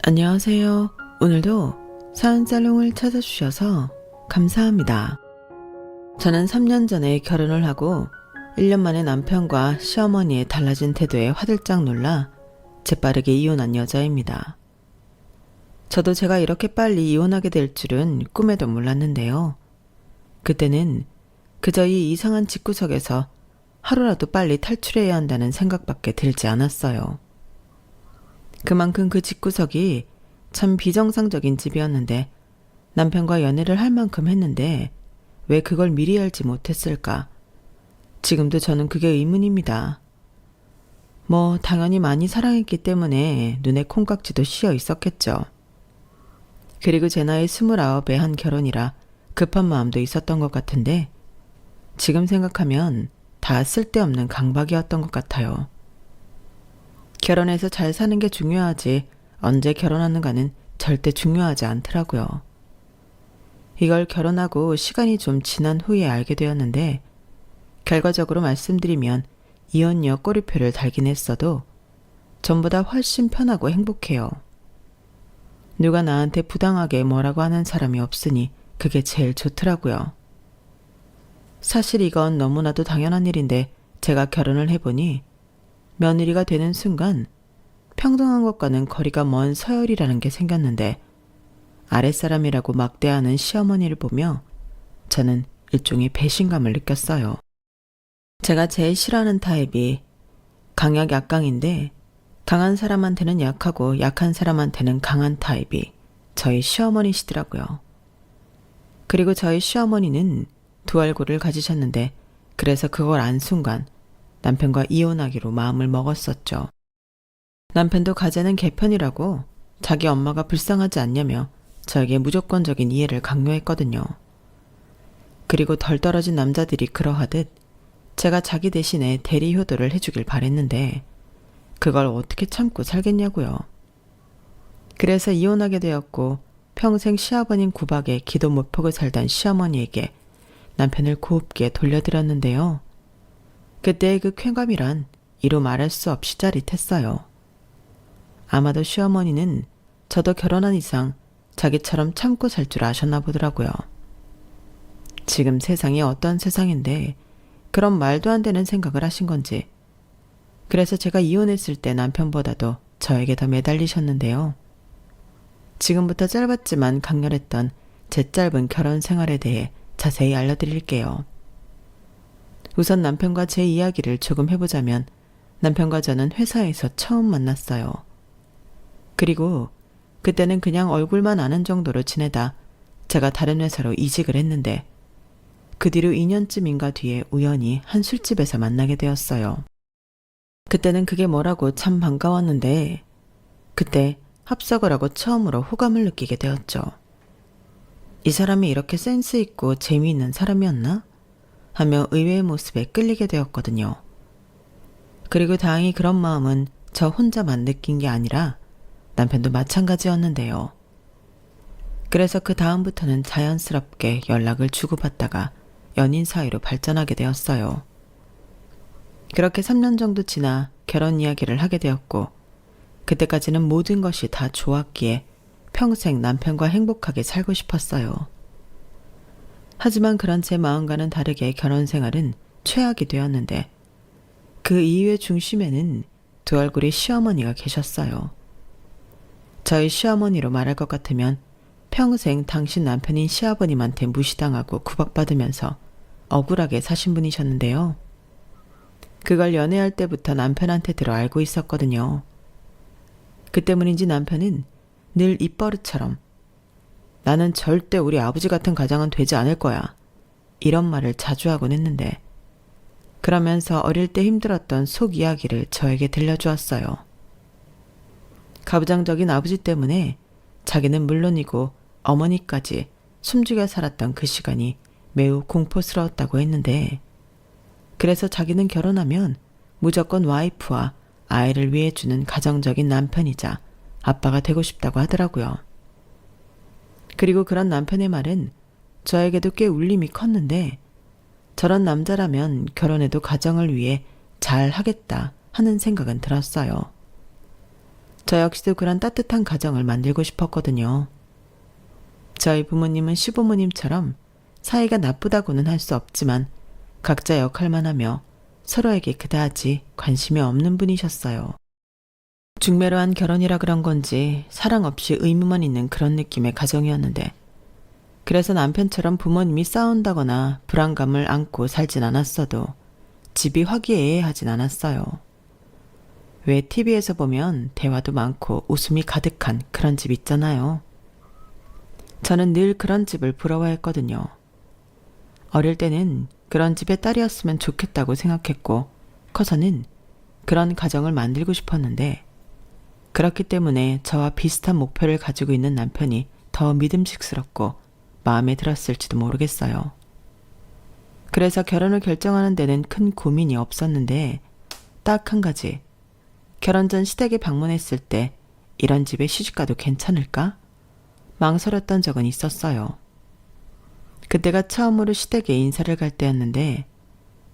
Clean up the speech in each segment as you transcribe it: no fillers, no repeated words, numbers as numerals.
안녕하세요. 오늘도 사연살롱을 찾아주셔서 감사합니다. 저는 3년 전에 결혼을 하고 1년 만에 남편과 시어머니의 달라진 태도에 화들짝 놀라 재빠르게 이혼한 여자입니다. 저도 제가 이렇게 빨리 이혼하게 될 줄은 꿈에도 몰랐는데요. 그때는 그저 이 이상한 집구석에서 하루라도 빨리 탈출해야 한다는 생각밖에 들지 않았어요. 그만큼 그 집구석이 참 비정상적인 집이었는데 남편과 연애를 할 만큼 했는데 왜 그걸 미리 알지 못했을까? 지금도 저는 그게 의문입니다. 당연히 많이 사랑했기 때문에 눈에 콩깍지도 씌어 있었겠죠. 그리고 제 나이 29에 한 결혼이라 급한 마음도 있었던 것 같은데 지금 생각하면 다 쓸데없는 강박이었던 것 같아요. 결혼해서 잘 사는 게 중요하지 언제 결혼하는가는 절대 중요하지 않더라고요. 이걸 결혼하고 시간이 좀 지난 후에 알게 되었는데 결과적으로 말씀드리면 이혼녀 꼬리표를 달긴 했어도 전보다 훨씬 편하고 행복해요. 누가 나한테 부당하게 뭐라고 하는 사람이 없으니 그게 제일 좋더라고요. 사실 이건 너무나도 당연한 일인데 제가 결혼을 해보니 며느리가 되는 순간 평등한 것과는 거리가 먼 서열이라는 게 생겼는데 아랫사람이라고 막대하는 시어머니를 보며 저는 일종의 배신감을 느꼈어요. 제가 제일 싫어하는 타입이 강약 약강인데 강한 사람한테는 약하고 약한 사람한테는 강한 타입이 저희 시어머니시더라고요. 그리고 저희 시어머니는 두 얼굴을 가지셨는데 그래서 그걸 안 순간 남편과 이혼하기로 마음을 먹었었죠. 남편도 가재는 개편이라고 자기 엄마가 불쌍하지 않냐며 저에게 무조건적인 이해를 강요했거든요. 그리고 덜 떨어진 남자들이 그러하듯 제가 자기 대신에 대리 효도를 해주길 바랬는데 그걸 어떻게 참고 살겠냐고요. 그래서 이혼하게 되었고 평생 시아버님 구박에 기도 못 펴고 살던 시어머니에게 남편을 곱게 돌려드렸는데요. 그때의 그 쾌감이란 이루 말할 수 없이 짜릿했어요. 아마도 시어머니는 저도 결혼한 이상 자기처럼 참고 살 줄 아셨나 보더라고요. 지금 세상이 어떤 세상인데 그런 말도 안 되는 생각을 하신 건지. 그래서 제가 이혼했을 때 남편보다도 저에게 더 매달리셨는데요. 지금부터 짧았지만 강렬했던 제 짧은 결혼 생활에 대해 자세히 알려드릴게요. 우선 남편과 제 이야기를 조금 해보자면 남편과 저는 회사에서 처음 만났어요. 그리고 그때는 그냥 얼굴만 아는 정도로 지내다 제가 다른 회사로 이직을 했는데 그 뒤로 2년쯤인가 뒤에 우연히 한 술집에서 만나게 되었어요. 그때는 그게 뭐라고 참 반가웠는데 그때 합석을 하고 처음으로 호감을 느끼게 되었죠. 이 사람이 이렇게 센스 있고 재미있는 사람이었나? 하며 의외의 모습에 끌리게 되었거든요. 그리고 다행히 그런 마음은 저 혼자만 느낀 게 아니라 남편도 마찬가지였는데요. 그래서 그 다음부터는 자연스럽게 연락을 주고받다가 연인 사이로 발전하게 되었어요. 그렇게 3년 정도 지나 결혼 이야기를 하게 되었고 그때까지는 모든 것이 다 좋았기에 평생 남편과 행복하게 살고 싶었어요. 하지만 그런 제 마음과는 다르게 결혼 생활은 최악이 되었는데 그 이유의 중심에는 두 얼굴의 시어머니가 계셨어요. 저희 시어머니로 말할 것 같으면 평생 당신 남편인 시아버님한테 무시당하고 구박받으면서 억울하게 사신 분이셨는데요. 그걸 연애할 때부터 남편한테 들어 알고 있었거든요. 그 때문인지 남편은 늘 입버릇처럼 나는 절대 우리 아버지 같은 가장은 되지 않을 거야. 이런 말을 자주 하곤 했는데 그러면서 어릴 때 힘들었던 속 이야기를 저에게 들려주었어요. 가부장적인 아버지 때문에 자기는 물론이고 어머니까지 숨죽여 살았던 그 시간이 매우 공포스러웠다고 했는데 그래서 자기는 결혼하면 무조건 와이프와 아이를 위해 주는 가정적인 남편이자 아빠가 되고 싶다고 하더라고요. 그리고 그런 남편의 말은 저에게도 꽤 울림이 컸는데 저런 남자라면 결혼해도 가정을 위해 잘 하겠다 하는 생각은 들었어요. 저 역시도 그런 따뜻한 가정을 만들고 싶었거든요. 저희 부모님은 시부모님처럼 사이가 나쁘다고는 할 수 없지만 각자 역할만 하며 서로에게 그다지 관심이 없는 분이셨어요. 중매로 한 결혼이라 그런 건지 사랑 없이 의무만 있는 그런 느낌의 가정이었는데, 그래서 남편처럼 부모님이 싸운다거나 불안감을 안고 살진 않았어도 집이 화기애애하진 않았어요. 왜 TV에서 보면 대화도 많고 웃음이 가득한 그런 집 있잖아요. 저는 늘 그런 집을 부러워했거든요. 어릴 때는 그런 집의 딸이었으면 좋겠다고 생각했고, 커서는 그런 가정을 만들고 싶었는데, 그렇기 때문에 저와 비슷한 목표를 가지고 있는 남편이 더 믿음직스럽고 마음에 들었을지도 모르겠어요. 그래서 결혼을 결정하는 데는 큰 고민이 없었는데, 딱 한 가지. 결혼 전 시댁에 방문했을 때 이런 집에 시집가도 괜찮을까? 망설였던 적은 있었어요. 그때가 처음으로 시댁에 인사를 갈 때였는데,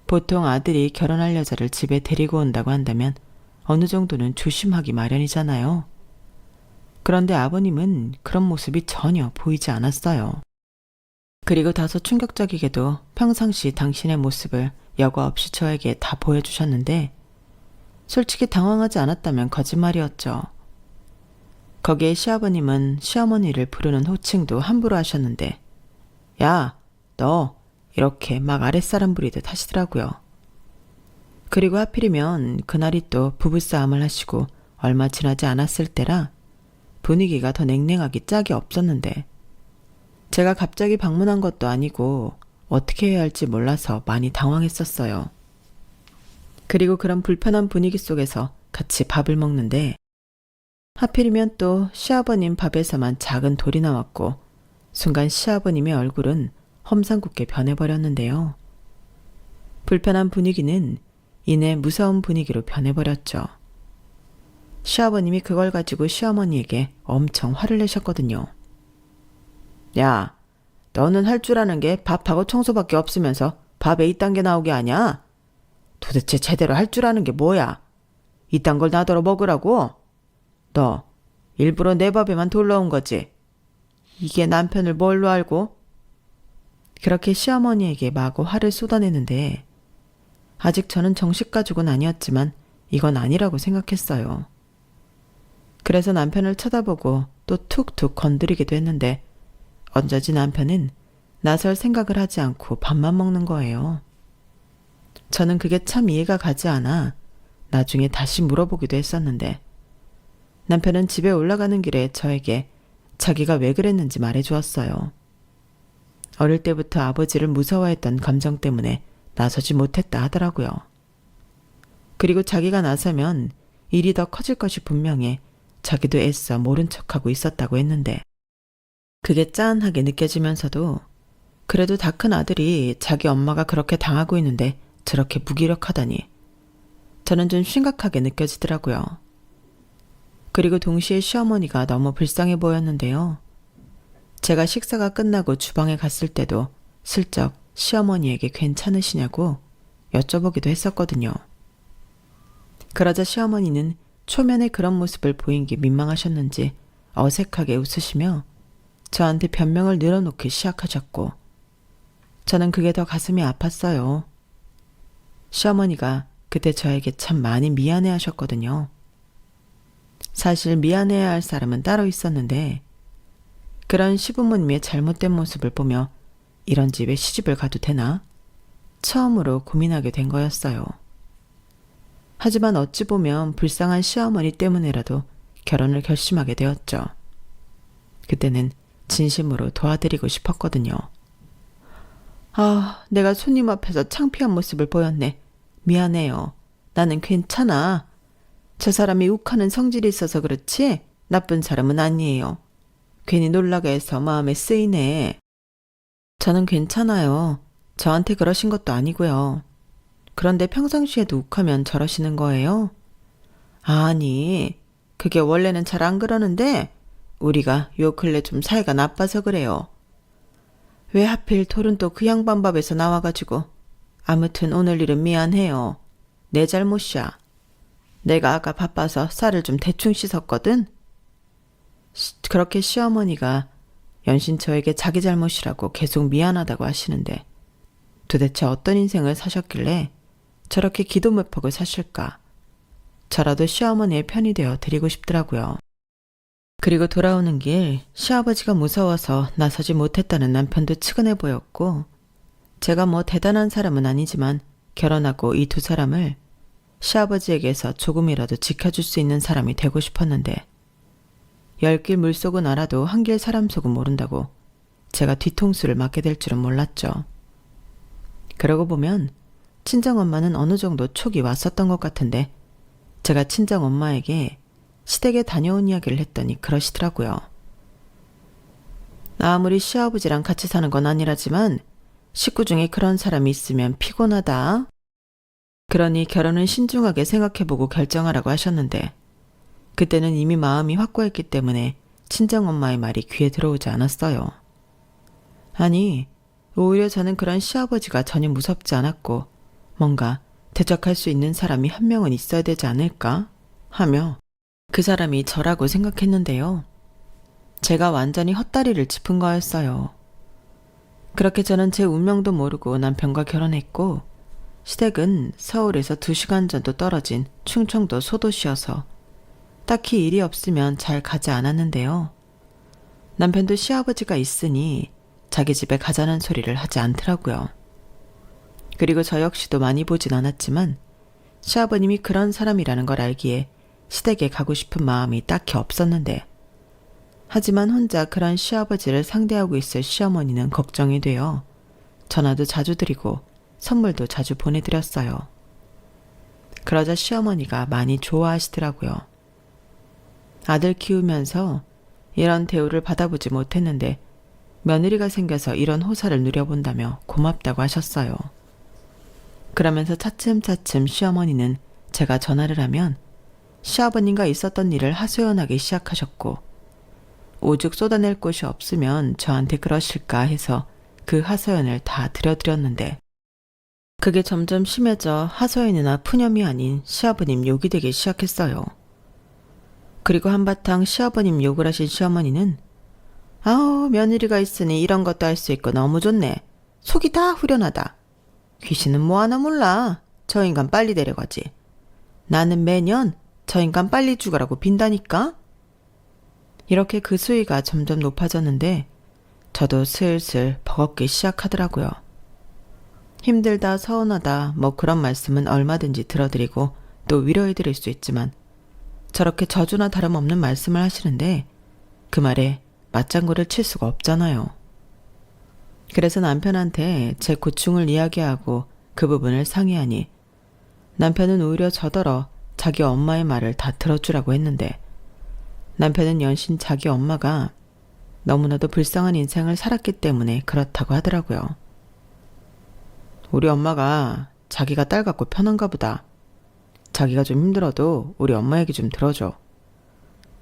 보통 아들이 결혼할 여자를 집에 데리고 온다고 한다면 어느 정도는 조심하기 마련이잖아요. 그런데 아버님은 그런 모습이 전혀 보이지 않았어요. 그리고 다소 충격적이게도 평상시 당신의 모습을 여과 없이 저에게 다 보여주셨는데, 솔직히 당황하지 않았다면 거짓말이었죠. 거기에 시아버님은 시어머니를 부르는 호칭도 함부로 하셨는데, 야, 너 이렇게 막 아랫사람 부리듯 하시더라고요. 그리고 하필이면 그날이 또 부부싸움을 하시고 얼마 지나지 않았을 때라 분위기가 더 냉랭하기 짝이 없었는데, 제가 갑자기 방문한 것도 아니고 어떻게 해야 할지 몰라서 많이 당황했었어요. 그리고 그런 불편한 분위기 속에서 같이 밥을 먹는데, 하필이면 또 시아버님 밥에서만 작은 돌이 나왔고, 순간 시아버님의 얼굴은 험상궂게 변해버렸는데요. 불편한 분위기는 이내 무서운 분위기로 변해버렸죠. 시아버님이 그걸 가지고 시어머니에게 엄청 화를 내셨거든요. 야, 너는 할 줄 아는 게 밥하고 청소밖에 없으면서 밥에 이딴 게 나오게 하냐? 도대체 제대로 할 줄 아는 게 뭐야? 이딴 걸 나더러 먹으라고? 너 일부러 내 밥에만 돌 넣은 거지? 이게 남편을 뭘로 알고? 그렇게 시어머니에게 마구 화를 쏟아내는데, 아직 저는 정식 가족은 아니었지만 이건 아니라고 생각했어요. 그래서 남편을 쳐다보고 또 툭툭 건드리기도 했는데, 어쩌지 남편은 나설 생각을 하지 않고 밥만 먹는 거예요. 저는 그게 참 이해가 가지 않아 나중에 다시 물어보기도 했었는데, 남편은 집에 올라가는 길에 저에게 자기가 왜 그랬는지 말해주었어요. 어릴 때부터 아버지를 무서워했던 감정 때문에 나서지 못했다 하더라고요. 그리고 자기가 나서면 일이 더 커질 것이 분명해 자기도 애써 모른 척하고 있었다고 했는데, 그게 짠하게 느껴지면서도 그래도 다 큰 아들이 자기 엄마가 그렇게 당하고 있는데 저렇게 무기력하다니 저는 좀 심각하게 느껴지더라고요. 그리고 동시에 시어머니가 너무 불쌍해 보였는데요. 제가 식사가 끝나고 주방에 갔을 때도 슬쩍 시어머니에게 괜찮으시냐고 여쭤보기도 했었거든요. 그러자 시어머니는 초면에 그런 모습을 보인 게 민망하셨는지 어색하게 웃으시며 저한테 변명을 늘어놓기 시작하셨고, 저는 그게 더 가슴이 아팠어요. 시어머니가 그때 저에게 참 많이 미안해 하셨거든요. 사실 미안해야 할 사람은 따로 있었는데, 그런 시부모님의 잘못된 모습을 보며 이런 집에 시집을 가도 되나? 처음으로 고민하게 된 거였어요. 하지만 어찌 보면 불쌍한 시어머니 때문에라도 결혼을 결심하게 되었죠. 그때는 진심으로 도와드리고 싶었거든요. 아, 내가 손님 앞에서 창피한 모습을 보였네. 미안해요. 나는 괜찮아. 저 사람이 욱하는 성질이 있어서 그렇지 나쁜 사람은 아니에요. 괜히 놀라게 해서 마음에 쓰이네. 저는 괜찮아요. 저한테 그러신 것도 아니고요. 그런데 평상시에도 욱하면 저러시는 거예요? 아니, 그게 원래는 잘 안 그러는데 우리가 요 근래 좀 사이가 나빠서 그래요. 왜 하필 돌은 또 그 양반 밥에서 나와가지고. 아무튼 오늘 일은 미안해요. 내 잘못이야. 내가 아까 바빠서 쌀을 좀 대충 씻었거든? 그렇게 시어머니가 연신처에게 자기 잘못이라고 계속 미안하다고 하시는데 도대체 어떤 인생을 사셨길래 저렇게 기도매퍽을 사실까? 저라도 시어머니의 편이 되어 드리고 싶더라고요. 그리고 돌아오는 길 시아버지가 무서워서 나서지 못했다는 남편도 측은해 보였고 제가 뭐 대단한 사람은 아니지만 결혼하고 이 두 사람을 시아버지에게서 조금이라도 지켜줄 수 있는 사람이 되고 싶었는데 열 길 물속은 알아도 한 길 사람 속은 모른다고 제가 뒤통수를 맞게 될 줄은 몰랐죠. 그러고 보면 친정엄마는 어느 정도 촉이 왔었던 것 같은데 제가 친정엄마에게 시댁에 다녀온 이야기를 했더니 그러시더라고요. 아무리 시아버지랑 같이 사는 건 아니라지만 식구 중에 그런 사람이 있으면 피곤하다. 그러니 결혼은 신중하게 생각해보고 결정하라고 하셨는데 그때는 이미 마음이 확고했기 때문에 친정엄마의 말이 귀에 들어오지 않았어요. 아니, 오히려 저는 그런 시아버지가 전혀 무섭지 않았고 뭔가 대적할 수 있는 사람이 한 명은 있어야 되지 않을까 하며 그 사람이 저라고 생각했는데요. 제가 완전히 헛다리를 짚은 거였어요. 그렇게 저는 제 운명도 모르고 남편과 결혼했고 시댁은 서울에서 2시간 정도 떨어진 충청도 소도시여서 딱히 일이 없으면 잘 가지 않았는데요. 남편도 시아버지가 있으니 자기 집에 가자는 소리를 하지 않더라고요. 그리고 저 역시도 많이 보진 않았지만 시아버님이 그런 사람이라는 걸 알기에 시댁에 가고 싶은 마음이 딱히 없었는데 하지만 혼자 그런 시아버지를 상대하고 있을 시어머니는 걱정이 되어 전화도 자주 드리고 선물도 자주 보내드렸어요. 그러자 시어머니가 많이 좋아하시더라고요. 아들 키우면서 이런 대우를 받아보지 못했는데 며느리가 생겨서 이런 호사를 누려본다며 고맙다고 하셨어요. 그러면서 차츰차츰 시어머니는 제가 전화를 하면 시아버님과 있었던 일을 하소연하기 시작하셨고 오죽 쏟아낼 곳이 없으면 저한테 그러실까 해서 그 하소연을 다 들려드렸는데 그게 점점 심해져 하소연이나 푸념이 아닌 시아버님 욕이 되기 시작했어요. 그리고 한바탕 시아버님 욕을 하신 시어머니는 아우 며느리가 있으니 이런 것도 할 수 있고 너무 좋네. 속이 다 후련하다. 귀신은 뭐 하나 몰라. 저 인간 빨리 데려가지. 나는 매년 저 인간 빨리 죽으라고 빈다니까. 이렇게 그 수위가 점점 높아졌는데 저도 슬슬 버겁기 시작하더라고요. 힘들다 서운하다 뭐 그런 말씀은 얼마든지 들어드리고 또 위로해드릴 수 있지만 저렇게 저주나 다름없는 말씀을 하시는데 그 말에 맞장구를 칠 수가 없잖아요. 그래서 남편한테 제 고충을 이야기하고 그 부분을 상의하니 남편은 오히려 저더러 자기 엄마의 말을 다 들어주라고 했는데 남편은 연신 자기 엄마가 너무나도 불쌍한 인생을 살았기 때문에 그렇다고 하더라고요. 우리 엄마가 자기가 딸 같고 편한가 보다. 자기가 좀 힘들어도 우리 엄마 얘기 좀 들어줘.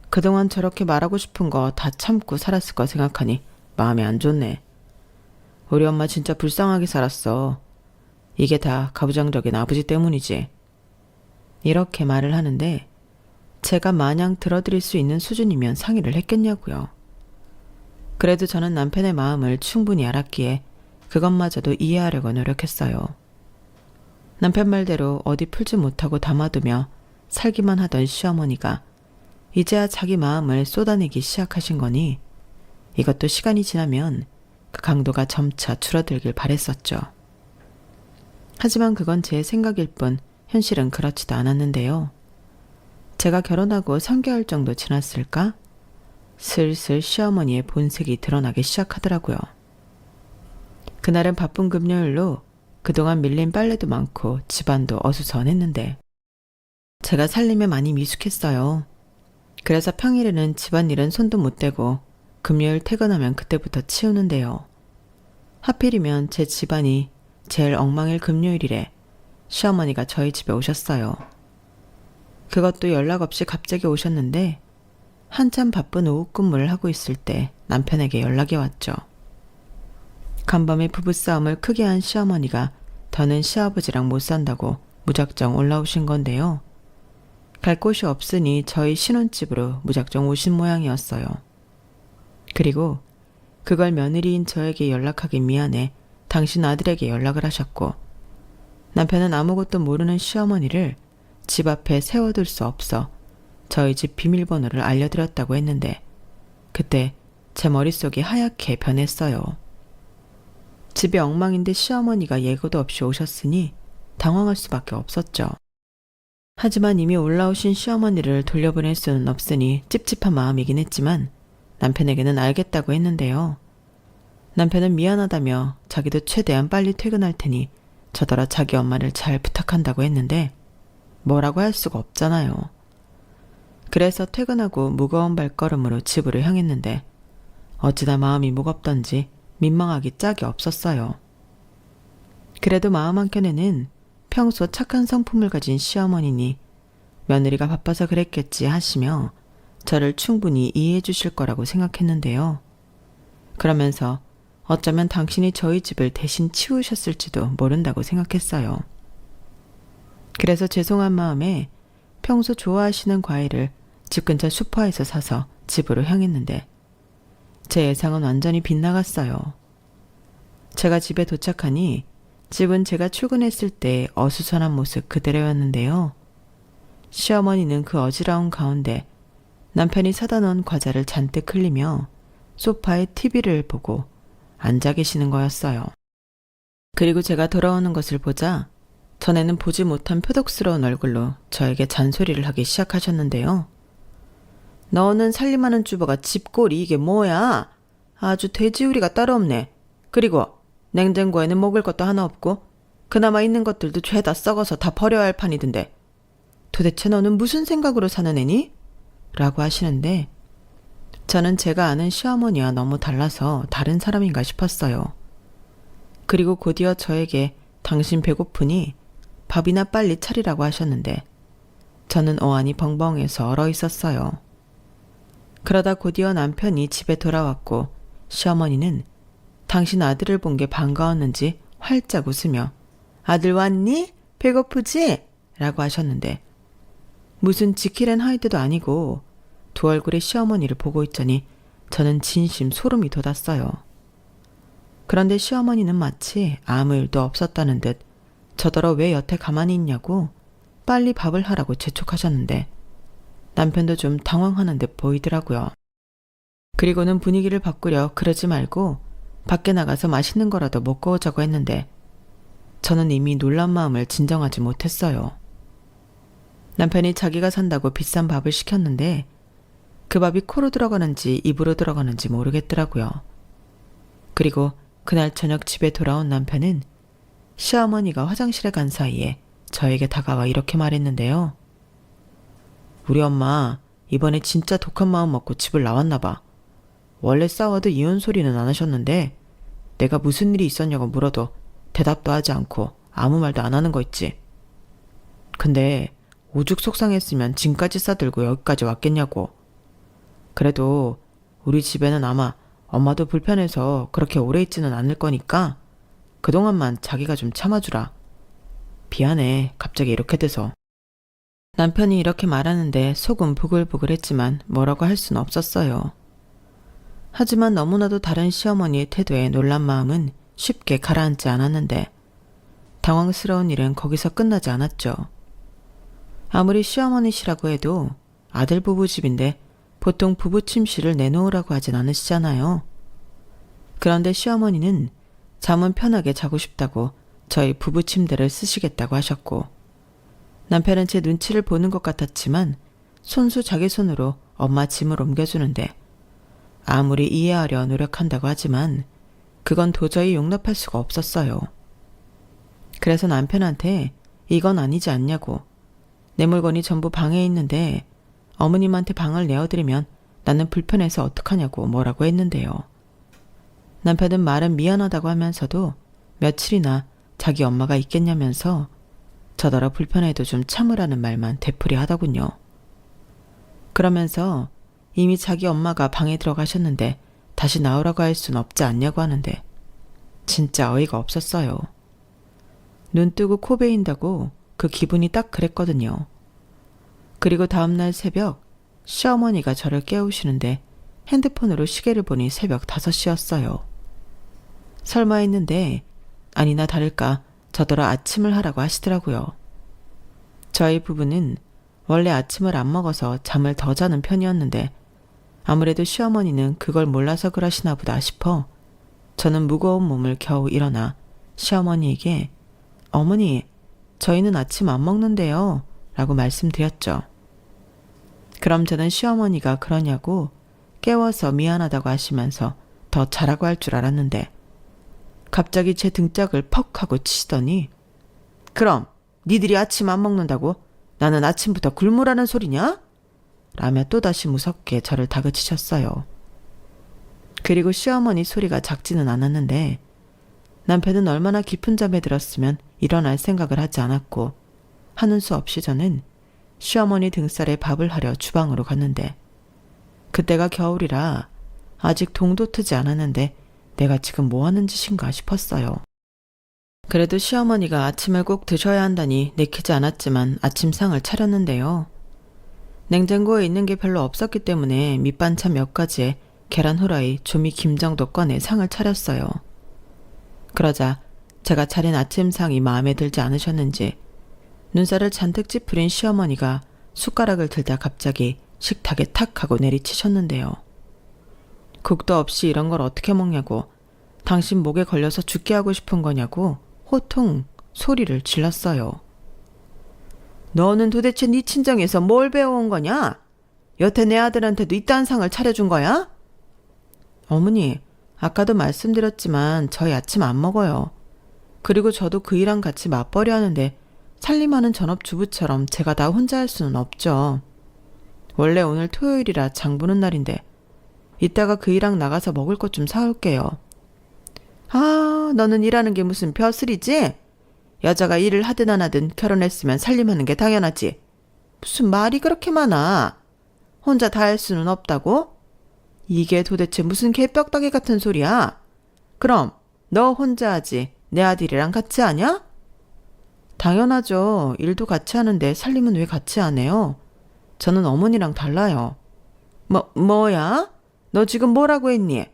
그동안 저렇게 말하고 싶은 거 다 참고 살았을 거 생각하니 마음이 안 좋네. 우리 엄마 진짜 불쌍하게 살았어. 이게 다 가부장적인 아버지 때문이지. 이렇게 말을 하는데 제가 마냥 들어드릴 수 있는 수준이면 상의를 했겠냐고요. 그래도 저는 남편의 마음을 충분히 알았기에 그것마저도 이해하려고 노력했어요. 남편 말대로 어디 풀지 못하고 담아두며 살기만 하던 시어머니가 이제야 자기 마음을 쏟아내기 시작하신 거니 이것도 시간이 지나면 그 강도가 점차 줄어들길 바랬었죠. 하지만 그건 제 생각일 뿐 현실은 그렇지도 않았는데요. 제가 결혼하고 3개월 정도 지났을까? 슬슬 시어머니의 본색이 드러나기 시작하더라고요. 그날은 바쁜 금요일로 그동안 밀린 빨래도 많고 집안도 어수선했는데 제가 살림에 많이 미숙했어요. 그래서 평일에는 집안일은 손도 못 대고 금요일 퇴근하면 그때부터 치우는데요. 하필이면 제 집안이 제일 엉망일 금요일이래 시어머니가 저희 집에 오셨어요. 그것도 연락 없이 갑자기 오셨는데 한참 바쁜 오후 근무를 하고 있을 때 남편에게 연락이 왔죠. 간밤에 부부싸움을 크게 한 시어머니가 더는 시아버지랑 못 산다고 무작정 올라오신 건데요. 갈 곳이 없으니 저희 신혼집으로 무작정 오신 모양이었어요. 그리고 그걸 며느리인 저에게 연락하기 미안해 당신 아들에게 연락을 하셨고, 남편은 아무것도 모르는 시어머니를 집 앞에 세워둘 수 없어 저희 집 비밀번호를 알려드렸다고 했는데, 그때 제 머릿속이 하얗게 변했어요. 집이 엉망인데 시어머니가 예고도 없이 오셨으니 당황할 수밖에 없었죠. 하지만 이미 올라오신 시어머니를 돌려보낼 수는 없으니 찝찝한 마음이긴 했지만 남편에게는 알겠다고 했는데요. 남편은 미안하다며 자기도 최대한 빨리 퇴근할 테니 저더러 자기 엄마를 잘 부탁한다고 했는데 뭐라고 할 수가 없잖아요. 그래서 퇴근하고 무거운 발걸음으로 집으로 향했는데 어찌나 마음이 무겁던지 민망하기 짝이 없었어요. 그래도 마음 한켠에는 평소 착한 성품을 가진 시어머니니 며느리가 바빠서 그랬겠지 하시며 저를 충분히 이해해 주실 거라고 생각했는데요. 그러면서 어쩌면 당신이 저희 집을 대신 치우셨을지도 모른다고 생각했어요. 그래서 죄송한 마음에 평소 좋아하시는 과일을 집 근처 슈퍼에서 사서 집으로 향했는데 제 예상은 완전히 빗나갔어요. 제가 집에 도착하니 집은 제가 출근했을 때 어수선한 모습 그대로였는데요. 시어머니는 그 어지러운 가운데 남편이 사다 놓은 과자를 잔뜩 흘리며 소파에 TV를 보고 앉아 계시는 거였어요. 그리고 제가 돌아오는 것을 보자 전에는 보지 못한 표독스러운 얼굴로 저에게 잔소리를 하기 시작하셨는데요. 너는 살림하는 주부가 집꼴이 이게 뭐야? 아주 돼지우리가 따로 없네. 그리고 냉장고에는 먹을 것도 하나 없고 그나마 있는 것들도 죄다 썩어서 다 버려야 할 판이던데 도대체 너는 무슨 생각으로 사는 애니? 라고 하시는데 저는 제가 아는 시어머니와 너무 달라서 다른 사람인가 싶었어요. 그리고 곧이어 저에게 당신 배고프니 밥이나 빨리 차리라고 하셨는데 저는 어안이 벙벙해서 얼어 있었어요. 그러다 곧이어 남편이 집에 돌아왔고 시어머니는 당신 아들을 본 게 반가웠는지 활짝 웃으며 아들 왔니? 배고프지? 라고 하셨는데 무슨 지킬 앤 하이드도 아니고 두 얼굴의 시어머니를 보고 있자니 저는 진심 소름이 돋았어요. 그런데 시어머니는 마치 아무 일도 없었다는 듯 저더러 왜 여태 가만히 있냐고 빨리 밥을 하라고 재촉하셨는데 남편도 좀 당황하는 듯 보이더라고요. 그리고는 분위기를 바꾸려 그러지 말고 밖에 나가서 맛있는 거라도 먹고 오자고 했는데 저는 이미 놀란 마음을 진정하지 못했어요. 남편이 자기가 산다고 비싼 밥을 시켰는데 그 밥이 코로 들어가는지 입으로 들어가는지 모르겠더라고요. 그리고 그날 저녁 집에 돌아온 남편은 시어머니가 화장실에 간 사이에 저에게 다가와 이렇게 말했는데요. 우리 엄마 이번에 진짜 독한 마음 먹고 집을 나왔나 봐. 원래 싸워도 이혼 소리는 안 하셨는데 내가 무슨 일이 있었냐고 물어도 대답도 하지 않고 아무 말도 안 하는 거 있지. 근데 오죽 속상했으면 짐까지 싸들고 여기까지 왔겠냐고. 그래도 우리 집에는 아마 엄마도 불편해서 그렇게 오래 있지는 않을 거니까 그동안만 자기가 좀 참아주라. 미안해, 갑자기 이렇게 돼서. 남편이 이렇게 말하는데 속은 부글부글했지만 뭐라고 할 수는 없었어요. 하지만 너무나도 다른 시어머니의 태도에 놀란 마음은 쉽게 가라앉지 않았는데 당황스러운 일은 거기서 끝나지 않았죠. 아무리 시어머니시라고 해도 아들 부부 집인데 보통 부부 침실을 내놓으라고 하진 않으시잖아요. 그런데 시어머니는 잠은 편하게 자고 싶다고 저희 부부 침대를 쓰시겠다고 하셨고 남편은 제 눈치를 보는 것 같았지만 손수 자기 손으로 엄마 짐을 옮겨주는데 아무리 이해하려 노력한다고 하지만 그건 도저히 용납할 수가 없었어요. 그래서 남편한테 이건 아니지 않냐고 내 물건이 전부 방에 있는데 어머님한테 방을 내어드리면 나는 불편해서 어떡하냐고 뭐라고 했는데요. 남편은 말은 미안하다고 하면서도 며칠이나 자기 엄마가 있겠냐면서 저더러 불편해도 좀 참으라는 말만 되풀이 하더군요. 그러면서 이미 자기 엄마가 방에 들어가셨는데 다시 나오라고 할 순 없지 않냐고 하는데 진짜 어이가 없었어요. 눈 뜨고 코 베인다고 그 기분이 딱 그랬거든요. 그리고 다음날 새벽 시어머니가 저를 깨우시는데 핸드폰으로 시계를 보니 새벽 5시였어요. 설마 했는데 아니나 다를까 저더러 아침을 하라고 하시더라고요. 저희 부부는 원래 아침을 안 먹어서 잠을 더 자는 편이었는데 아무래도 시어머니는 그걸 몰라서 그러시나 보다 싶어 저는 무거운 몸을 겨우 일어나 시어머니에게 어머니, 저희는 아침 안 먹는데요 라고 말씀드렸죠. 그럼 저는 시어머니가 그러냐고 깨워서 미안하다고 하시면서 더 자라고 할 줄 알았는데 갑자기 제 등짝을 퍽 하고 치시더니 그럼 니들이 아침 안 먹는다고 나는 아침부터 굶으라는 소리냐? 라며 또다시 무섭게 저를 다그치셨어요. 그리고 시어머니 소리가 작지는 않았는데 남편은 얼마나 깊은 잠에 들었으면 일어날 생각을 하지 않았고 하는 수 없이 저는 시어머니 등살에 밥을 하려 주방으로 갔는데 그때가 겨울이라 아직 동도 트지 않았는데 내가 지금 뭐하는 짓인가 싶었어요. 그래도 시어머니가 아침을 꼭 드셔야 한다니 내키지 않았지만 아침상을 차렸는데요. 냉장고에 있는 게 별로 없었기 때문에 밑반찬 몇 가지에 계란 후라이, 조미 김 정도 꺼내 상을 차렸어요. 그러자 제가 차린 아침상이 마음에 들지 않으셨는지 눈살을 잔뜩 찌푸린 시어머니가 숟가락을 들다 갑자기 식탁에 탁 하고 내리치셨는데요. 국도 없이 이런 걸 어떻게 먹냐고, 당신 목에 걸려서 죽게 하고 싶은 거냐고 호통 소리를 질렀어요. 너는 도대체 네 친정에서 뭘 배워온 거냐? 여태 내 아들한테도 이딴 상을 차려준 거야? 어머니, 아까도 말씀드렸지만 저희 아침 안 먹어요. 그리고 저도 그이랑 같이 맞벌이 하는데 살림하는 전업주부처럼 제가 다 혼자 할 수는 없죠. 원래 오늘 토요일이라 장 보는 날인데 이따가 그이랑 나가서 먹을 것 좀 사올게요. 아, 너는 일하는 게 무슨 벼슬이지? 여자가 일을 하든 안 하든 결혼했으면 살림하는 게 당연하지. 무슨 말이 그렇게 많아? 혼자 다 할 수는 없다고? 이게 도대체 무슨 개벽다귀 같은 소리야? 그럼 너 혼자 하지 내 아들이랑 같이 하냐? 당연하죠. 일도 같이 하는데 살림은 왜 같이 안 해요? 저는 어머니랑 달라요. 뭐야? 너 지금 뭐라고 했니?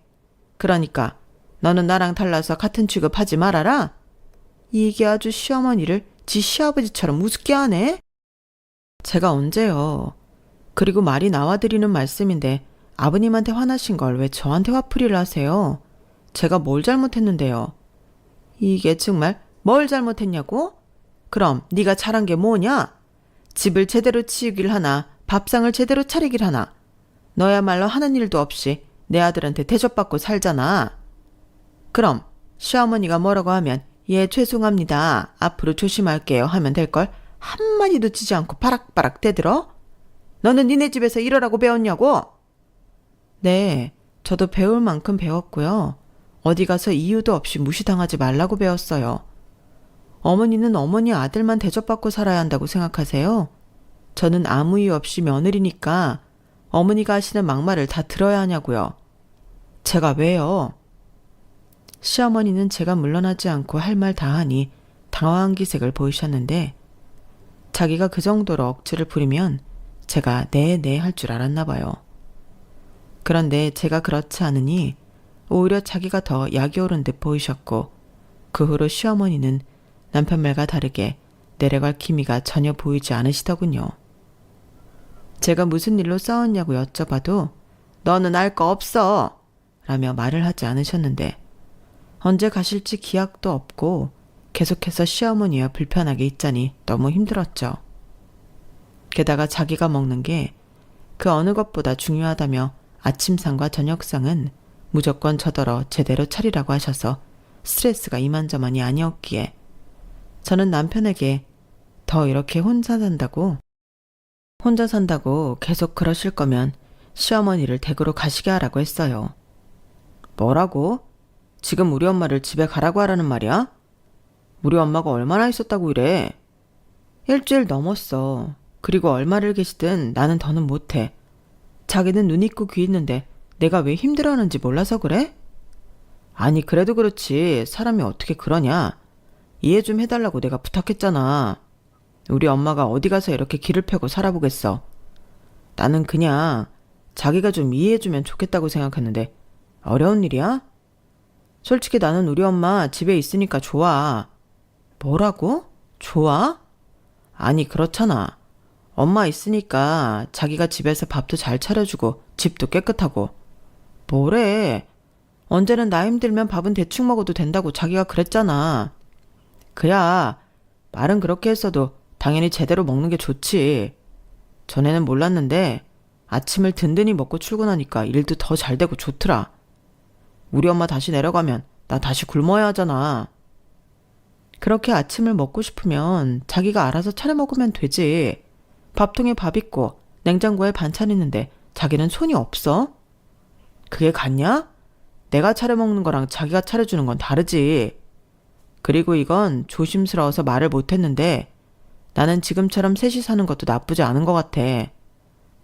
그러니까 너는 나랑 달라서 같은 취급하지 말아라. 이게 아주 시어머니를 지 시아버지처럼 우습게 하네? 제가 언제요? 그리고 말이 나와드리는 말씀인데 아버님한테 화나신 걸 왜 저한테 화풀이를 하세요? 제가 뭘 잘못했는데요? 이게 정말 뭘 잘못했냐고? 그럼 네가 잘한 게 뭐냐? 집을 제대로 치우길 하나, 밥상을 제대로 차리길 하나. 너야말로 하는 일도 없이 내 아들한테 대접받고 살잖아. 그럼 시어머니가 뭐라고 하면 예 죄송합니다. 앞으로 조심할게요 하면 될걸 한마디도 치지 않고 바락바락 대들어? 너는 니네 집에서 이러라고 배웠냐고? 네, 저도 배울 만큼 배웠고요. 어디 가서 이유도 없이 무시당하지 말라고 배웠어요. 어머니는 어머니 아들만 대접받고 살아야 한다고 생각하세요? 저는 아무 이유 없이 며느리니까 어머니가 하시는 막말을 다 들어야 하냐고요. 제가 왜요? 시어머니는 제가 물러나지 않고 할 말 다 하니 당황한 기색을 보이셨는데 자기가 그 정도로 억지를 부리면 제가 네 할 줄 알았나 봐요. 그런데 제가 그렇지 않으니 오히려 자기가 더 약이 오른 듯 보이셨고 그 후로 시어머니는 남편 말과 다르게 내려갈 기미가 전혀 보이지 않으시더군요. 제가 무슨 일로 싸웠냐고 여쭤봐도 너는 알 거 없어 라며 말을 하지 않으셨는데 언제 가실지 기약도 없고 계속해서 시어머니와 불편하게 있자니 너무 힘들었죠. 게다가 자기가 먹는 게 그 어느 것보다 중요하다며 아침상과 저녁상은 무조건 저더러 제대로 차리라고 하셔서 스트레스가 이만저만이 아니었기에 저는 남편에게 더 이렇게 혼자 산다고 계속 그러실 거면 시어머니를 댁으로 가시게 하라고 했어요. 뭐라고? 지금 우리 엄마를 집에 가라고 하라는 말이야? 우리 엄마가 얼마나 있었다고 이래? 일주일 넘었어. 그리고 얼마를 계시든 나는 더는 못해. 자기는 눈 있고 귀 있는데 내가 왜 힘들어하는지 몰라서 그래? 아니 그래도 그렇지 사람이 어떻게 그러냐. 이해 좀 해달라고 내가 부탁했잖아. 우리 엄마가 어디 가서 이렇게 기를 펴고 살아보겠어. 나는 그냥 자기가 좀 이해해주면 좋겠다고 생각했는데 어려운 일이야? 솔직히 나는 우리 엄마 집에 있으니까 좋아. 뭐라고? 좋아? 아니 그렇잖아. 엄마 있으니까 자기가 집에서 밥도 잘 차려주고 집도 깨끗하고. 뭐래? 언제는 나 힘들면 밥은 대충 먹어도 된다고 자기가 그랬잖아. 그야 말은 그렇게 했어도 당연히 제대로 먹는 게 좋지. 전에는 몰랐는데 아침을 든든히 먹고 출근하니까 일도 더 잘 되고 좋더라. 우리 엄마 다시 내려가면 나 다시 굶어야 하잖아. 그렇게 아침을 먹고 싶으면 자기가 알아서 차려 먹으면 되지. 밥통에 밥 있고 냉장고에 반찬 있는데 자기는 손이 없어? 그게 같냐? 내가 차려 먹는 거랑 자기가 차려주는 건 다르지. 그리고 이건 조심스러워서 말을 못했는데 나는 지금처럼 셋이 사는 것도 나쁘지 않은 것 같아.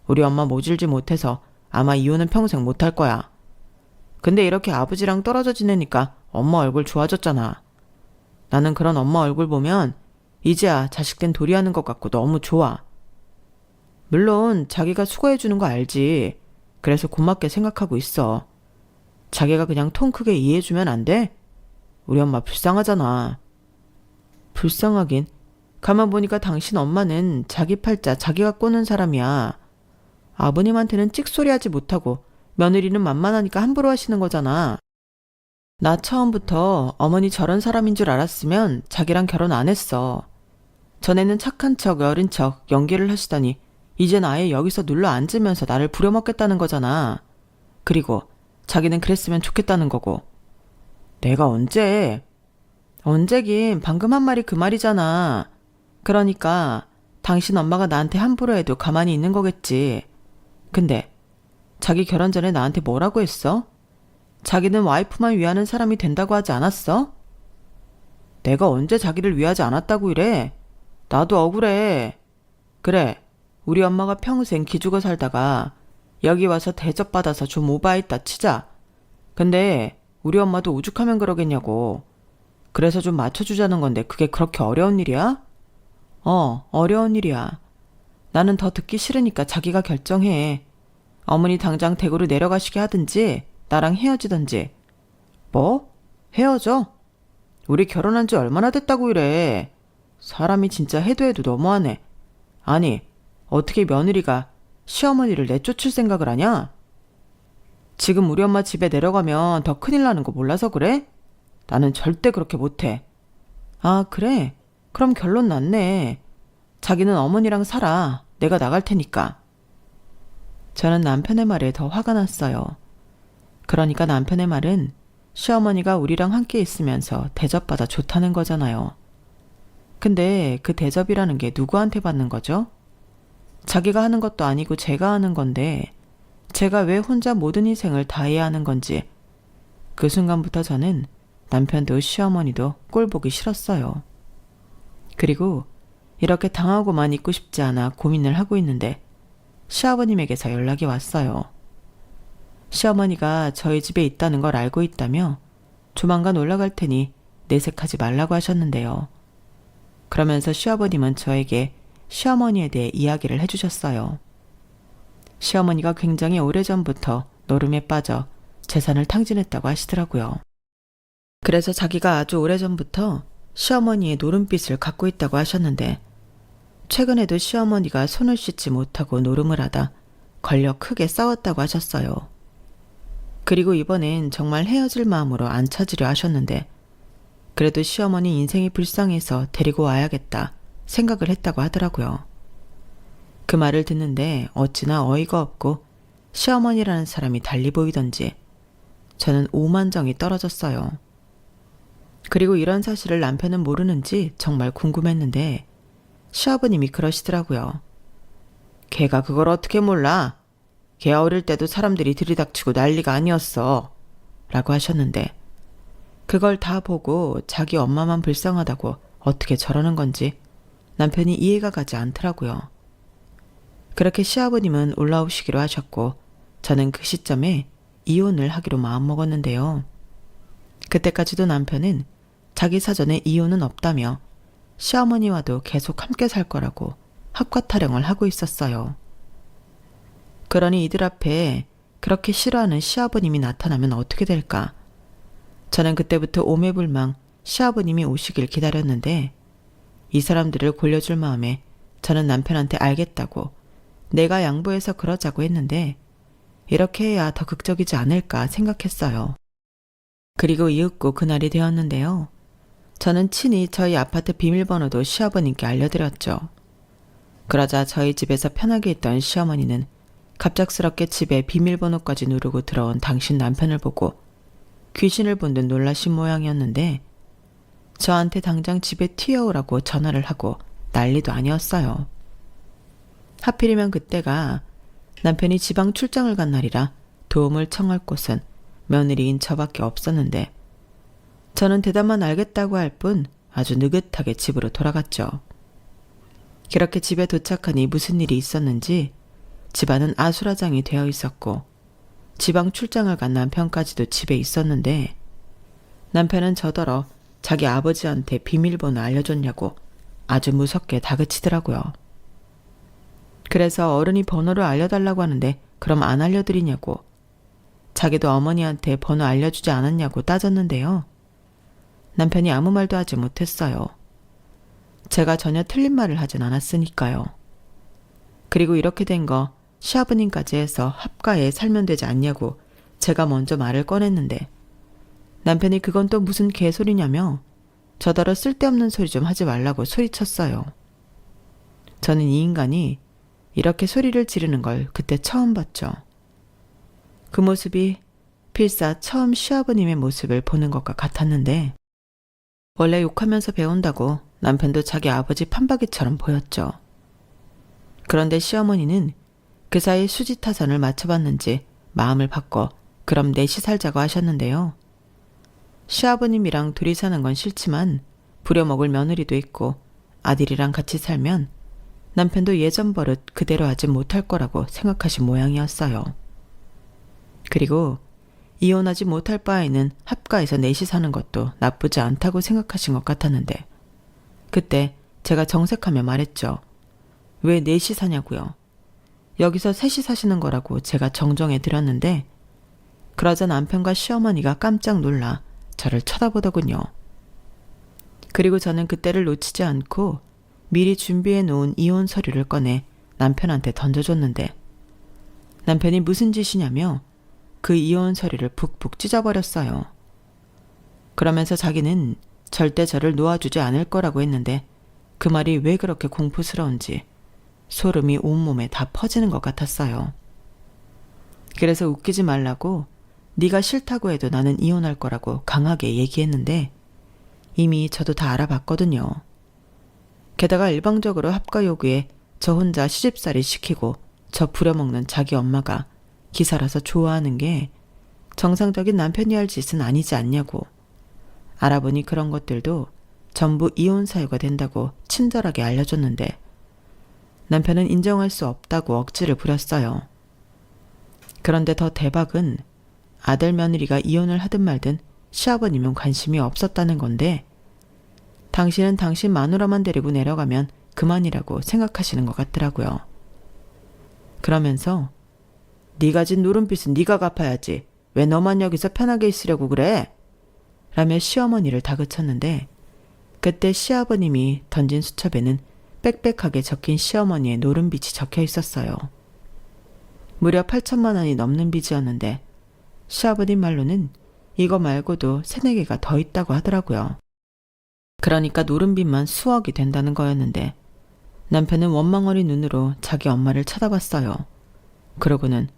우리 엄마 모질지 못해서 아마 이혼은 평생 못할 거야. 근데 이렇게 아버지랑 떨어져 지내니까 엄마 얼굴 좋아졌잖아. 나는 그런 엄마 얼굴 보면 이제야 자식된 도리하는 것 같고 너무 좋아. 물론 자기가 수고해주는 거 알지. 그래서 고맙게 생각하고 있어. 자기가 그냥 통 크게 이해해주면 안 돼? 우리 엄마 불쌍하잖아. 불쌍하긴. 가만 보니까 당신 엄마는 자기 팔자 자기가 꼬는 사람이야. 아버님한테는 찍소리하지 못하고 며느리는 만만하니까 함부로 하시는 거잖아. 나 처음부터 어머니 저런 사람인 줄 알았으면 자기랑 결혼 안 했어. 전에는 착한 척 어린 척 연기를 하시더니 이젠 아예 여기서 눌러 앉으면서 나를 부려먹겠다는 거잖아. 그리고 자기는 그랬으면 좋겠다는 거고. 내가 언제? 언제긴 방금 한 말이 그 말이잖아. 그러니까 당신 엄마가 나한테 함부로 해도 가만히 있는 거겠지. 근데 자기 결혼 전에 나한테 뭐라고 했어? 자기는 와이프만 위하는 사람이 된다고 하지 않았어? 내가 언제 자기를 위하지 않았다고 이래? 나도 억울해. 그래, 우리 엄마가 평생 기죽어 살다가 여기 와서 대접받아서 좀 오바했다 치자. 근데 우리 엄마도 오죽하면 그러겠냐고. 그래서 좀 맞춰주자는 건데 그게 그렇게 어려운 일이야? 어려운 일이야. 나는 더 듣기 싫으니까 자기가 결정해. 어머니 당장 대구로 내려가시게 하든지 나랑 헤어지든지. 뭐? 헤어져? 우리 결혼한 지 얼마나 됐다고 이래. 사람이 진짜 해도 해도 너무하네. 아니, 어떻게 며느리가 시어머니를 내쫓을 생각을 하냐? 지금 우리 엄마 집에 내려가면 더 큰일 나는 거 몰라서 그래? 나는 절대 그렇게 못해. 아, 그래? 그럼 결론 났네. 자기는 어머니랑 살아. 내가 나갈 테니까. 저는 남편의 말에 더 화가 났어요. 그러니까 남편의 말은 시어머니가 우리랑 함께 있으면서 대접받아 좋다는 거잖아요. 근데 그 대접이라는 게 누구한테 받는 거죠? 자기가 하는 것도 아니고 제가 하는 건데 제가 왜 혼자 모든 희생을 다 해야 하는 건지 그 순간부터 저는 남편도 시어머니도 꼴 보기 싫었어요. 그리고 이렇게 당하고만 있고 싶지 않아 고민을 하고 있는데 시아버님에게서 연락이 왔어요. 시어머니가 저희 집에 있다는 걸 알고 있다며 조만간 올라갈 테니 내색하지 말라고 하셨는데요. 그러면서 시아버님은 저에게 시어머니에 대해 이야기를 해주셨어요. 시어머니가 굉장히 오래전부터 노름에 빠져 재산을 탕진했다고 하시더라고요. 그래서 자기가 아주 오래전부터 시어머니의 노름빚을 갖고 있다고 하셨는데 최근에도 시어머니가 손을 씻지 못하고 노름을 하다 걸려 크게 싸웠다고 하셨어요. 그리고 이번엔 정말 헤어질 마음으로 안 찾으려 하셨는데 그래도 시어머니 인생이 불쌍해서 데리고 와야겠다 생각을 했다고 하더라고요. 그 말을 듣는데 어찌나 어이가 없고 시어머니라는 사람이 달리 보이던지 저는 오만정이 떨어졌어요. 그리고 이런 사실을 남편은 모르는지 정말 궁금했는데 시아버님이 그러시더라고요. 걔가 그걸 어떻게 몰라? 걔 어릴 때도 사람들이 들이닥치고 난리가 아니었어. 라고 하셨는데 그걸 다 보고 자기 엄마만 불쌍하다고 어떻게 저러는 건지 남편이 이해가 가지 않더라고요. 그렇게 시아버님은 올라오시기로 하셨고 저는 그 시점에 이혼을 하기로 마음먹었는데요. 그때까지도 남편은 자기 사전에 이혼은 없다며 시어머니와도 계속 함께 살 거라고 합과 타령을 하고 있었어요. 그러니 이들 앞에 그렇게 싫어하는 시아버님이 나타나면 어떻게 될까? 저는 그때부터 오매불망 시아버님이 오시길 기다렸는데 이 사람들을 골려줄 마음에 저는 남편한테 알겠다고 내가 양보해서 그러자고 했는데 이렇게 해야 더 극적이지 않을까 생각했어요. 그리고 이윽고 그날이 되었는데요. 저는 친히 저희 아파트 비밀번호도 시아버님께 알려드렸죠. 그러자 저희 집에서 편하게 있던 시어머니는 갑작스럽게 집에 비밀번호까지 누르고 들어온 당신 남편을 보고 귀신을 본 듯 놀라신 모양이었는데 저한테 당장 집에 튀어오라고 전화를 하고 난리도 아니었어요. 하필이면 그때가 남편이 지방 출장을 간 날이라 도움을 청할 곳은 며느리인 저밖에 없었는데 저는 대답만 알겠다고 할 뿐 아주 느긋하게 집으로 돌아갔죠. 그렇게 집에 도착하니 무슨 일이 있었는지 집안은 아수라장이 되어 있었고 지방 출장을 간 남편까지도 집에 있었는데 남편은 저더러 자기 아버지한테 비밀번호 알려줬냐고 아주 무섭게 다그치더라고요. 그래서 어른이 번호를 알려달라고 하는데 그럼 안 알려드리냐고 자기도 어머니한테 번호 알려주지 않았냐고 따졌는데요. 남편이 아무 말도 하지 못했어요. 제가 전혀 틀린 말을 하진 않았으니까요. 그리고 이렇게 된 거 시아버님까지 해서 합가에 살면 되지 않냐고 제가 먼저 말을 꺼냈는데 남편이 그건 또 무슨 개소리냐며 저더러 쓸데없는 소리 좀 하지 말라고 소리쳤어요. 저는 이 인간이 이렇게 소리를 지르는 걸 그때 처음 봤죠. 그 모습이 필사 처음 시아버님의 모습을 보는 것과 같았는데 원래 욕하면서 배운다고 남편도 자기 아버지 판박이처럼 보였죠. 그런데 시어머니는 그 사이 수지타산을 맞춰봤는지 마음을 바꿔 그럼 넷이 살자고 하셨는데요. 시아버님이랑 둘이 사는 건 싫지만 부려먹을 며느리도 있고 아들이랑 같이 살면 남편도 예전 버릇 그대로 하지 못할 거라고 생각하신 모양이었어요. 그리고 이혼하지 못할 바에는 합가에서 넷이 사는 것도 나쁘지 않다고 생각하신 것 같았는데 그때 제가 정색하며 말했죠. 왜 넷이 사냐고요. 여기서 셋이 사시는 거라고 제가 정정해 드렸는데 그러자 남편과 시어머니가 깜짝 놀라 저를 쳐다보더군요. 그리고 저는 그때를 놓치지 않고 미리 준비해 놓은 이혼 서류를 꺼내 남편한테 던져줬는데 남편이 무슨 짓이냐며 그 이혼 서류를 푹푹 찢어버렸어요. 그러면서 자기는 절대 저를 놓아주지 않을 거라고 했는데 그 말이 왜 그렇게 공포스러운지 소름이 온몸에 다 퍼지는 것 같았어요. 그래서 웃기지 말라고 네가 싫다고 해도 나는 이혼할 거라고 강하게 얘기했는데 이미 저도 다 알아봤거든요. 게다가 일방적으로 합가 요구에 저 혼자 시집살이 시키고 저 부려먹는 자기 엄마가 기사라서 좋아하는 게 정상적인 남편이 할 짓은 아니지 않냐고. 알아보니 그런 것들도 전부 이혼 사유가 된다고 친절하게 알려줬는데 남편은 인정할 수 없다고 억지를 부렸어요. 그런데 더 대박은 아들 며느리가 이혼을 하든 말든 시아버님은 관심이 없었다는 건데 당신은 당신 마누라만 데리고 내려가면 그만이라고 생각하시는 것 같더라고요. 그러면서 네가 진 누름빚은 네가 갚아야지. 왜 너만 여기서 편하게 있으려고 그래? 라며 시어머니를 다그쳤는데 그때 시아버님이 던진 수첩에는 빽빽하게 적힌 시어머니의 노름빚이 적혀 있었어요. 무려 8천만 원이 넘는 빚이었는데 시아버님 말로는 이거 말고도 3-4개가 더 있다고 하더라고요. 그러니까 노름빚만 수억이 된다는 거였는데 남편은 원망어린 눈으로 자기 엄마를 쳐다봤어요. 그러고는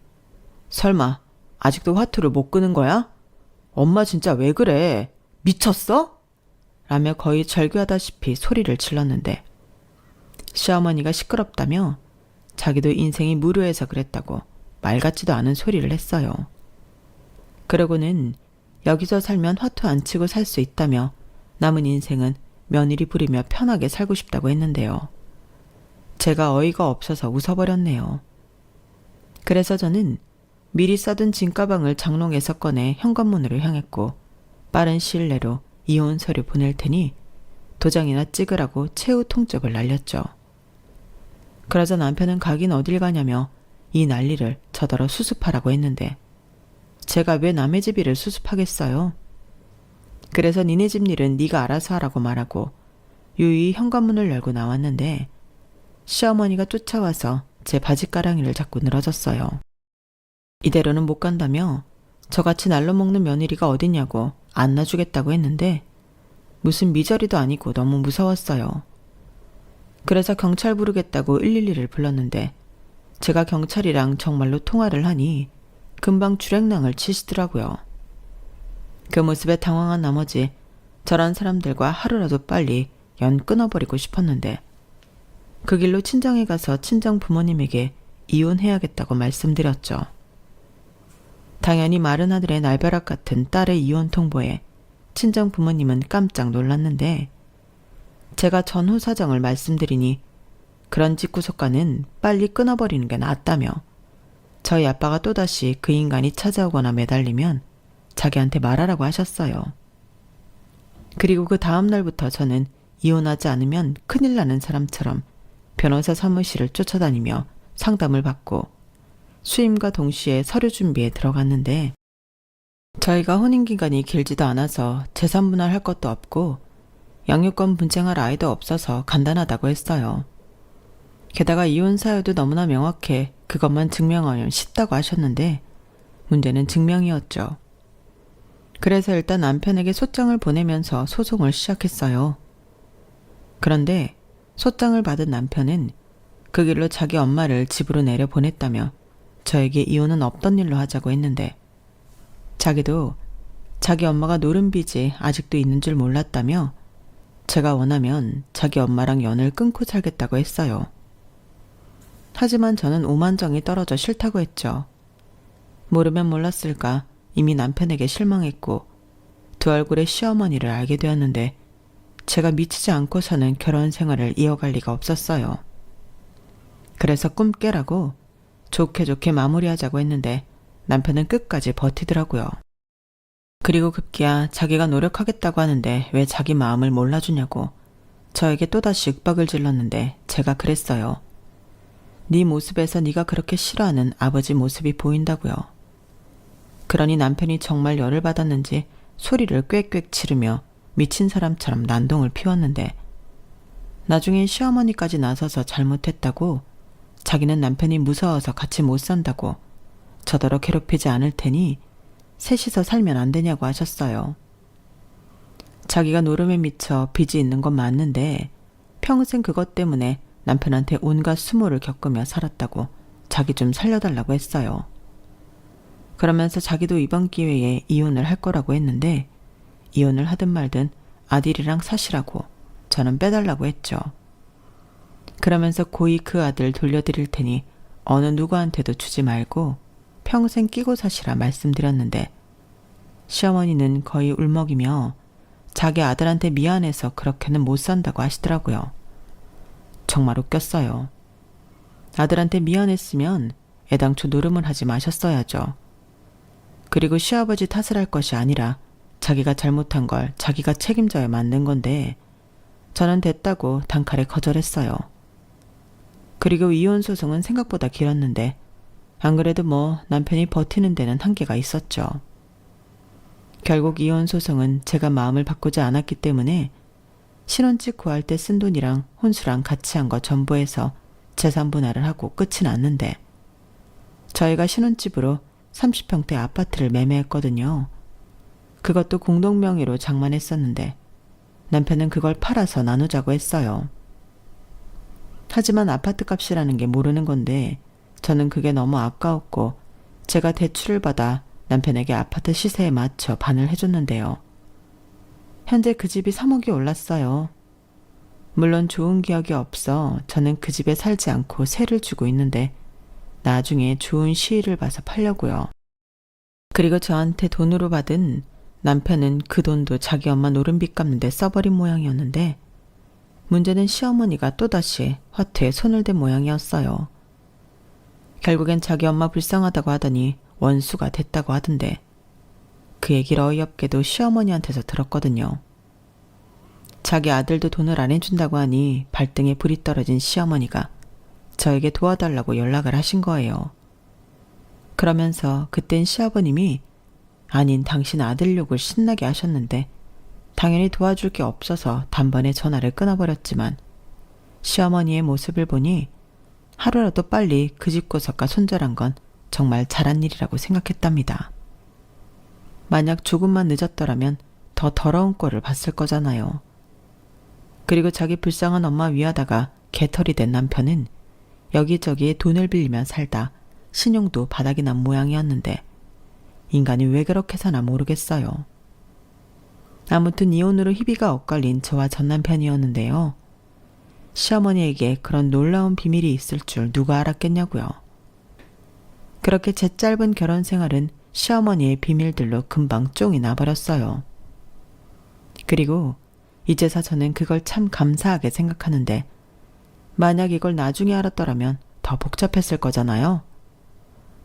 설마 아직도 화투를 못 끄는 거야? 엄마 진짜 왜 그래? 미쳤어? 라며 거의 절규하다시피 소리를 질렀는데 시어머니가 시끄럽다며 자기도 인생이 무료해서 그랬다고 말 같지도 않은 소리를 했어요. 그러고는 여기서 살면 화투 안 치고 살 수 있다며 남은 인생은 며느리 부리며 편하게 살고 싶다고 했는데요. 제가 어이가 없어서 웃어버렸네요. 그래서 저는 미리 싸둔 진가방을 장롱에서 꺼내 현관문으로 향했고 빠른 시일 내로 이혼 서류 보낼 테니 도장이나 찍으라고 최후 통첩을 날렸죠. 그러자 남편은 가긴 어딜 가냐며 이 난리를 저더러 수습하라고 했는데 제가 왜 남의 집 일을 수습하겠어요? 그래서 니네 집 일은 네가 알아서 하라고 말하고 유유히 현관문을 열고 나왔는데 시어머니가 쫓아와서 제 바지가랑이를 잡고 늘어졌어요. 이대로는 못 간다며 저같이 날로 먹는 며느리가 어딨냐고 안 놔주겠다고 했는데 무슨 미저리도 아니고 너무 무서웠어요. 그래서 경찰 부르겠다고 112를 불렀는데 제가 경찰이랑 정말로 통화를 하니 금방 주랭랑을 치시더라고요. 그 모습에 당황한 나머지 저런 사람들과 하루라도 빨리 연 끊어버리고 싶었는데 그 길로 친정에 가서 친정 부모님에게 이혼해야겠다고 말씀드렸죠. 당연히 마른 하늘의 날벼락 같은 딸의 이혼 통보에 친정 부모님은 깜짝 놀랐는데 제가 전후 사정을 말씀드리니 그런 집구석과는 빨리 끊어버리는 게 낫다며 저희 아빠가 또다시 그 인간이 찾아오거나 매달리면 자기한테 말하라고 하셨어요. 그리고 그 다음 날부터 저는 이혼하지 않으면 큰일 나는 사람처럼 변호사 사무실을 쫓아다니며 상담을 받고 수임과 동시에 서류 준비에 들어갔는데 저희가 혼인기간이 길지도 않아서 재산 분할할 것도 없고 양육권 분쟁할 아이도 없어서 간단하다고 했어요. 게다가 이혼 사유도 너무나 명확해 그것만 증명하면 쉽다고 하셨는데 문제는 증명이었죠. 그래서 일단 남편에게 소장을 보내면서 소송을 시작했어요. 그런데 소장을 받은 남편은 그 길로 자기 엄마를 집으로 내려보냈다며 저에게 이혼은 없던 일로 하자고 했는데 자기도 자기 엄마가 노른 빚이 아직도 있는 줄 몰랐다며 제가 원하면 자기 엄마랑 연을 끊고 살겠다고 했어요. 하지만 저는 오만정이 떨어져 싫다고 했죠. 모르면 몰랐을까 이미 남편에게 실망했고 두 얼굴의 시어머니를 알게 되었는데 제가 미치지 않고서는 결혼 생활을 이어갈 리가 없었어요. 그래서 꿈 깨라고 좋게 좋게 마무리하자고 했는데 남편은 끝까지 버티더라고요. 그리고 급기야 자기가 노력하겠다고 하는데 왜 자기 마음을 몰라주냐고 저에게 또다시 윽박을 질렀는데 제가 그랬어요. 네 모습에서 네가 그렇게 싫어하는 아버지 모습이 보인다고요. 그러니 남편이 정말 열을 받았는지 소리를 꽥꽥 치르며 미친 사람처럼 난동을 피웠는데 나중엔 시어머니까지 나서서 잘못했다고 자기는 남편이 무서워서 같이 못 산다고 저더러 괴롭히지 않을 테니 셋이서 살면 안 되냐고 하셨어요. 자기가 노름에 미쳐 빚이 있는 건 맞는데 평생 그것 때문에 남편한테 온갖 수모를 겪으며 살았다고 자기 좀 살려달라고 했어요. 그러면서 자기도 이번 기회에 이혼을 할 거라고 했는데 이혼을 하든 말든 아들이랑 사시라고 저는 빼달라고 했죠. 그러면서 고이 그 아들 돌려드릴 테니 어느 누구한테도 주지 말고 평생 끼고 사시라 말씀드렸는데 시어머니는 거의 울먹이며 자기 아들한테 미안해서 그렇게는 못 산다고 하시더라고요. 정말 웃겼어요. 아들한테 미안했으면 애당초 노름을 하지 마셨어야죠. 그리고 시아버지 탓을 할 것이 아니라 자기가 잘못한 걸 자기가 책임져야 맞는 건데 저는 됐다고 단칼에 거절했어요. 그리고 이혼 소송은 생각보다 길었는데 안 그래도 뭐 남편이 버티는 데는 한계가 있었죠. 결국 이혼 소송은 제가 마음을 바꾸지 않았기 때문에 신혼집 구할 때 쓴 돈이랑 혼수랑 같이 한 거 전부 해서 재산 분할을 하고 끝이 났는데 저희가 신혼집으로 30평대 아파트를 매매했거든요. 그것도 공동명의로 장만했었는데 남편은 그걸 팔아서 나누자고 했어요. 하지만 아파트 값이라는 게 모르는 건데 저는 그게 너무 아까웠고 제가 대출을 받아 남편에게 아파트 시세에 맞춰 반을 해줬는데요. 현재 그 집이 3억이 올랐어요. 물론 좋은 기억이 없어 저는 그 집에 살지 않고 세를 주고 있는데 나중에 좋은 시일을 봐서 팔려고요. 그리고 저한테 돈으로 받은 남편은 그 돈도 자기 엄마 노름빚 갚는데 써버린 모양이었는데 문제는 시어머니가 또다시 화투에 손을 댄 모양이었어요. 결국엔 자기 엄마 불쌍하다고 하더니 원수가 됐다고 하던데 그 얘기를 어이없게도 시어머니한테서 들었거든요. 자기 아들도 돈을 안 해준다고 하니 발등에 불이 떨어진 시어머니가 저에게 도와달라고 연락을 하신 거예요. 그러면서 그땐 시아버님이 아닌 당신 아들 욕을 신나게 하셨는데 당연히 도와줄 게 없어서 단번에 전화를 끊어버렸지만 시어머니의 모습을 보니 하루라도 빨리 그 집 구석과 손절한 건 정말 잘한 일이라고 생각했답니다. 만약 조금만 늦었더라면 더 더러운 꼴을 봤을 거잖아요. 그리고 자기 불쌍한 엄마 위하다가 개털이 된 남편은 여기저기에 돈을 빌리며 살다 신용도 바닥이 난 모양이었는데 인간이 왜 그렇게 사나 모르겠어요. 아무튼 이혼으로 희비가 엇갈린 저와 전 남편이었는데요. 시어머니에게 그런 놀라운 비밀이 있을 줄 누가 알았겠냐고요. 그렇게 제 짧은 결혼 생활은 시어머니의 비밀들로 금방 쫑이 나버렸어요. 그리고 이제서 저는 그걸 참 감사하게 생각하는데 만약 이걸 나중에 알았더라면 더 복잡했을 거잖아요.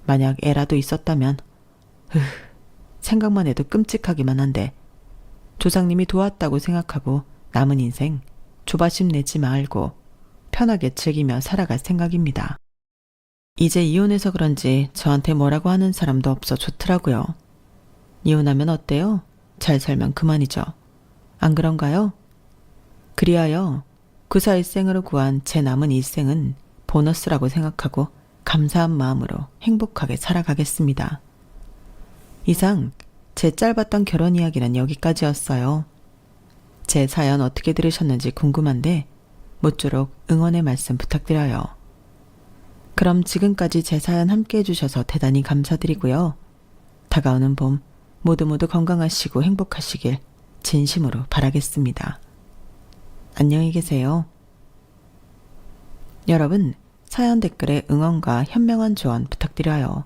만약 애라도 있었다면 생각만 해도 끔찍하기만 한데 조상님이 도왔다고 생각하고 남은 인생 조바심 내지 말고 편하게 즐기며 살아갈 생각입니다. 이제 이혼해서 그런지 저한테 뭐라고 하는 사람도 없어 좋더라고요. 이혼하면 어때요? 잘 살면 그만이죠. 안 그런가요? 그리하여 구사 일생으로 구한 제 남은 일생은 보너스라고 생각하고 감사한 마음으로 행복하게 살아가겠습니다. 이상 제 짧았던 결혼 이야기는 여기까지였어요. 제 사연 어떻게 들으셨는지 궁금한데 모쪼록 응원의 말씀 부탁드려요. 그럼 지금까지 제 사연 함께 해주셔서 대단히 감사드리고요. 다가오는 봄 모두 건강하시고 행복하시길 진심으로 바라겠습니다. 안녕히 계세요. 여러분, 사연 댓글에 응원과 현명한 조언 부탁드려요.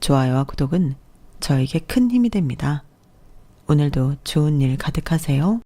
좋아요와 구독은 저에게 큰 힘이 됩니다. 오늘도 좋은 일 가득하세요.